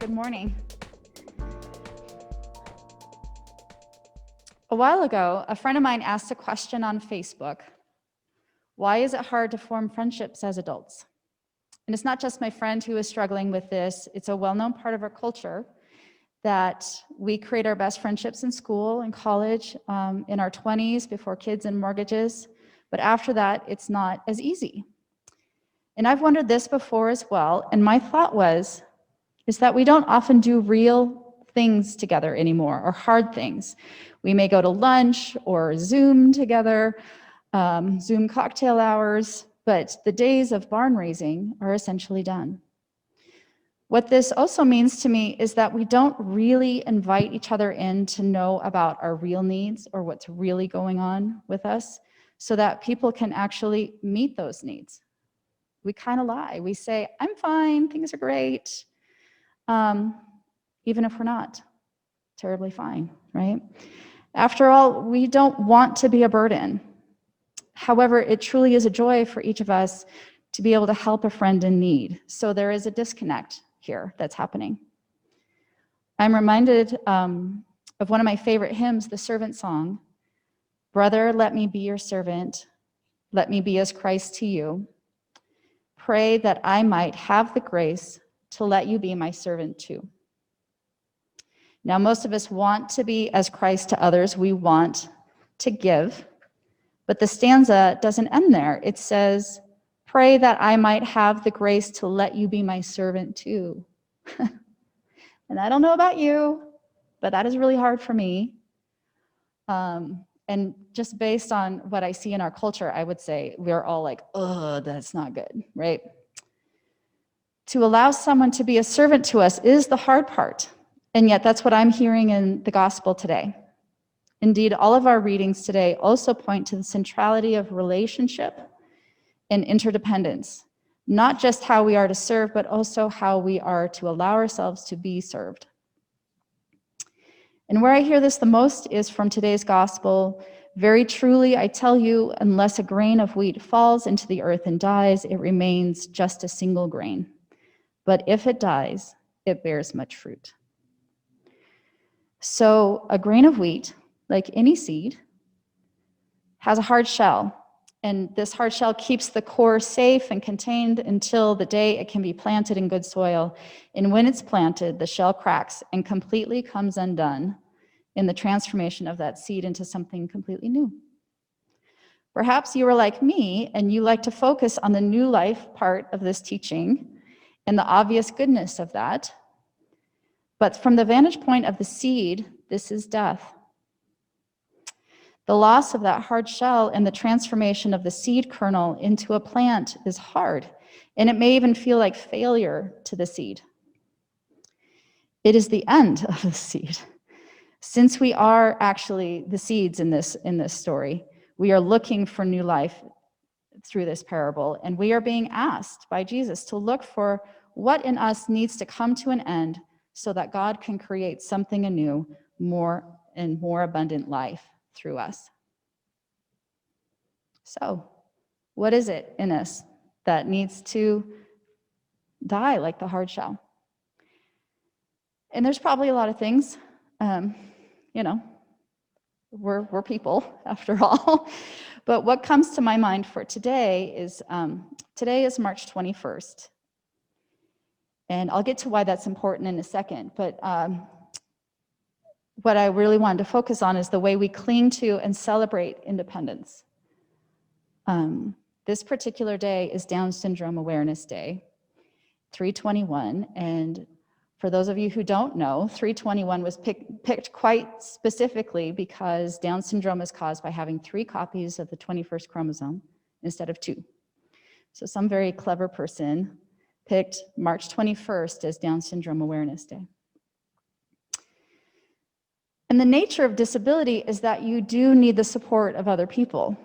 Good morning. A while ago, a friend of mine asked a question on Facebook. Why is it hard to form friendships as adults? And it's not just my friend who is struggling with this. It's a well-known part of our culture that we create our best friendships in school and college, in our 20s, before kids and mortgages. But after that, it's not as easy. And I've wondered this before as well. And my thought is that we don't often do real things together anymore, or hard things. We may go to lunch or Zoom together, Zoom cocktail hours, but the days of barn raising are essentially done. What this also means to me is that we don't really invite each other in to know about our real needs or what's really going on with us, so that people can actually meet those needs. We kind of lie. We say, I'm fine, things are great, even if we're not terribly fine, right? After all, we don't want to be a burden. However, it truly is a joy for each of us to be able to help a friend in need. So there is a disconnect here that's happening. I'm reminded of one of my favorite hymns, the servant song. Brother, let me be your servant. Let me be as Christ to you. Pray that I might have the grace to let you be my servant too. Now, most of us want to be as Christ to others. We want to give. But the stanza doesn't end there. It says, pray that I might have the grace to let you be my servant too. And I don't know about you, but that is really hard for me. And just based on what I see in our culture, I would say we're all like, oh, that's not good, right? To allow someone to be a servant to us is the hard part. And yet that's what I'm hearing in the gospel today. Indeed, all of our readings today also point to the centrality of relationship and interdependence, not just how we are to serve, but also how we are to allow ourselves to be served. And where I hear this the most is from today's gospel. Very truly, I tell you, unless a grain of wheat falls into the earth and dies, it remains just a single grain. But if it dies, it bears much fruit. So a grain of wheat, like any seed, has a hard shell. And this hard shell keeps the core safe and contained until the day it can be planted in good soil. And when it's planted, the shell cracks and completely comes undone in the transformation of that seed into something completely new. Perhaps you are like me and you like to focus on the new life part of this teaching and the obvious goodness of that. But from the vantage point of the seed, this is death. The loss of that hard shell and the transformation of the seed kernel into a plant is hard, and it may even feel like failure to the seed. It is the end of the seed. Since we are actually the seeds in this story, we are looking for new life through this parable, and we are being asked by Jesus to look for what in us needs to come to an end so that God can create something anew, more and more abundant life through us. So, what is it in us that needs to die like the hard shell? And there's probably a lot of things. We're people after all. But what comes to my mind for today is March 21st. And I'll get to why that's important in a second. But what I really wanted to focus on is the way we cling to and celebrate independence. This particular day is Down Syndrome Awareness Day, 3/21. And for those of you who don't know, 3/21 was picked quite specifically because Down syndrome is caused by having 3 copies of the 21st chromosome instead of 2. So some very clever person picked March 21st as Down Syndrome Awareness Day. And the nature of disability is that you do need the support of other people,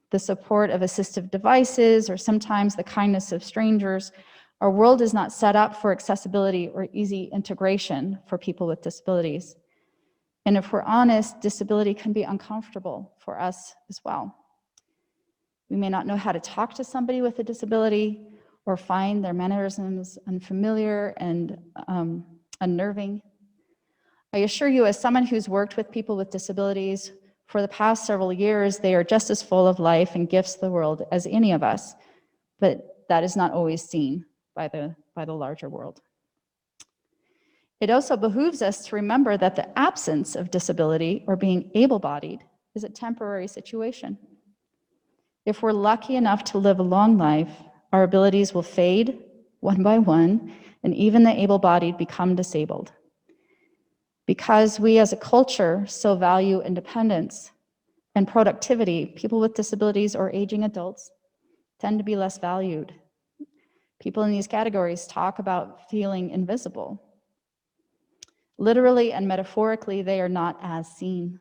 the support of assistive devices, or sometimes the kindness of strangers. Our world is not set up for accessibility or easy integration for people with disabilities. And if we're honest, disability can be uncomfortable for us as well. We may not know how to talk to somebody with a disability or find their mannerisms unfamiliar and unnerving. I assure you, as someone who's worked with people with disabilities for the past several years, they are just as full of life and gifts to the world as any of us, but that is not always seen by the larger world. It also behooves us to remember that the absence of disability or being able-bodied is a temporary situation. If we're lucky enough to live a long life, our abilities will fade one by one, and even the able-bodied become disabled. Because we as a culture so value independence and productivity, people with disabilities or aging adults tend to be less valued. People in these categories talk about feeling invisible. Literally and metaphorically, they are not as seen.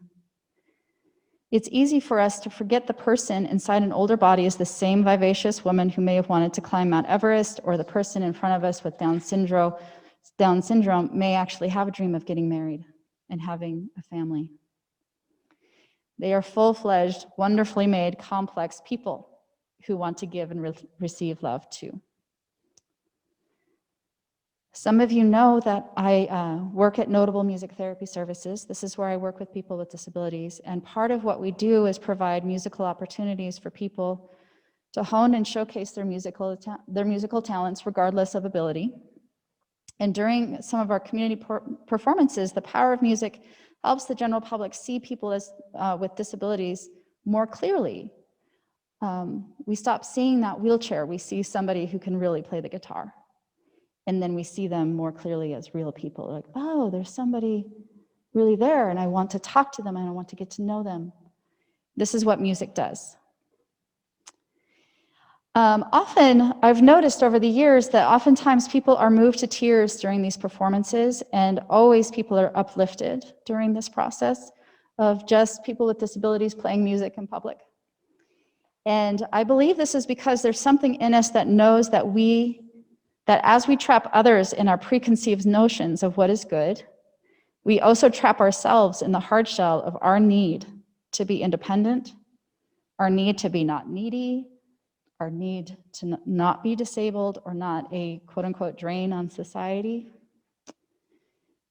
It's easy for us to forget the person inside an older body is the same vivacious woman who may have wanted to climb Mount Everest, or the person in front of us with Down syndrome may actually have a dream of getting married and having a family. They are full-fledged, wonderfully made, complex people who want to give and receive love too. Some of you know that I work at Notable Music Therapy Services. This is where I work with people with disabilities, and part of what we do is provide musical opportunities for people to hone and showcase their musical talents regardless of ability. And during some of our community performances, the power of music helps the general public see people as with disabilities more clearly. We stop seeing that wheelchair. We see somebody who can really play the guitar. And then we see them more clearly as real people. Like, oh, there's somebody really there, and I want to talk to them, and I want to get to know them. This is what music does. Often, I've noticed over the years that oftentimes people are moved to tears during these performances, and always people are uplifted during this process of just people with disabilities playing music in public. And I believe this is because there's something in us that knows that as we trap others in our preconceived notions of what is good, we also trap ourselves in the hard shell of our need to be independent, our need to be not needy, our need to not be disabled or not a quote-unquote drain on society.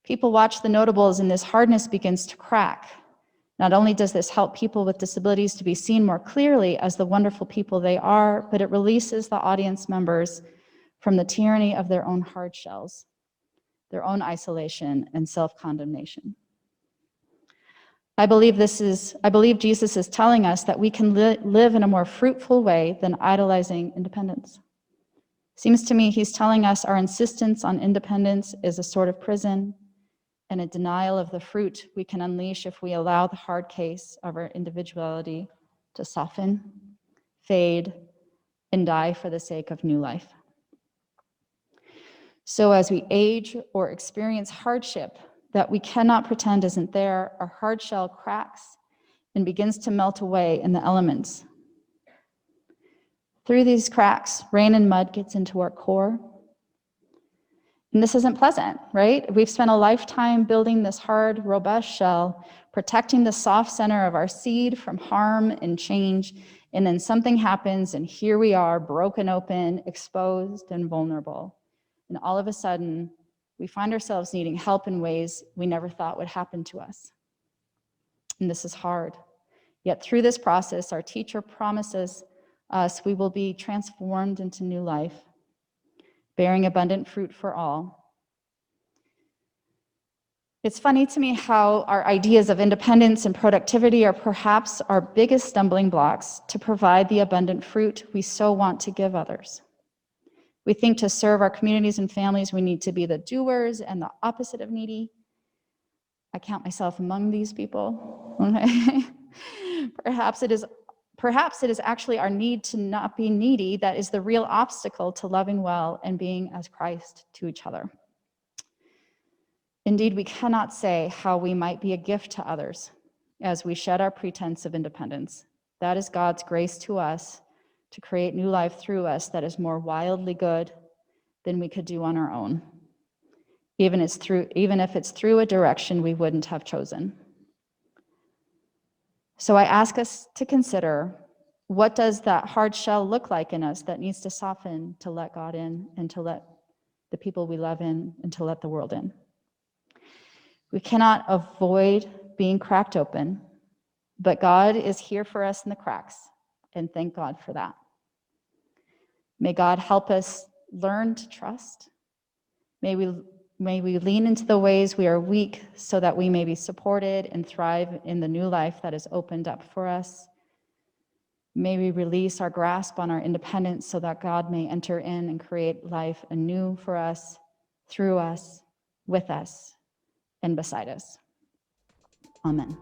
People watch the notables and this hardness begins to crack. Not only does this help people with disabilities to be seen more clearly as the wonderful people they are, but it releases the audience members from the tyranny of their own hard shells, their own isolation and self-condemnation. I believe Jesus is telling us that we can live in a more fruitful way than idolizing independence. Seems to me he's telling us our insistence on independence is a sort of prison and a denial of the fruit we can unleash if we allow the hard case of our individuality to soften, fade, and die for the sake of new life. So as we age or experience hardship that we cannot pretend isn't there, our hard shell cracks and begins to melt away in the elements. Through these cracks, rain and mud gets into our core. And this isn't pleasant, right? We've spent a lifetime building this hard, robust shell, protecting the soft center of our seed from harm and change, and then something happens and here we are, broken open, exposed and vulnerable. And all of a sudden, we find ourselves needing help in ways we never thought would happen to us. And this is hard. Yet through this process, our teacher promises us we will be transformed into new life, bearing abundant fruit for all. It's funny to me how our ideas of independence and productivity are perhaps our biggest stumbling blocks to provide the abundant fruit we so want to give others. We think to serve our communities and families, we need to be the doers and the opposite of needy. I count myself among these people. Okay? Perhaps it is actually our need to not be needy that is the real obstacle to loving well and being as Christ to each other. Indeed, we cannot say how we might be a gift to others as we shed our pretense of independence. That is God's grace to us to create new life through us that is more wildly good than we could do on our own, even if it's through a direction we wouldn't have chosen. So I ask us to consider, what does that hard shell look like in us that needs to soften to let God in and to let the people we love in and to let the world in? We cannot avoid being cracked open, but God is here for us in the cracks, and thank God for that. May God help us learn to trust. May we lean into the ways we are weak so that we may be supported and thrive in the new life that is opened up for us. May we release our grasp on our independence so that God may enter in and create life anew for us, through us, with us, and beside us. Amen.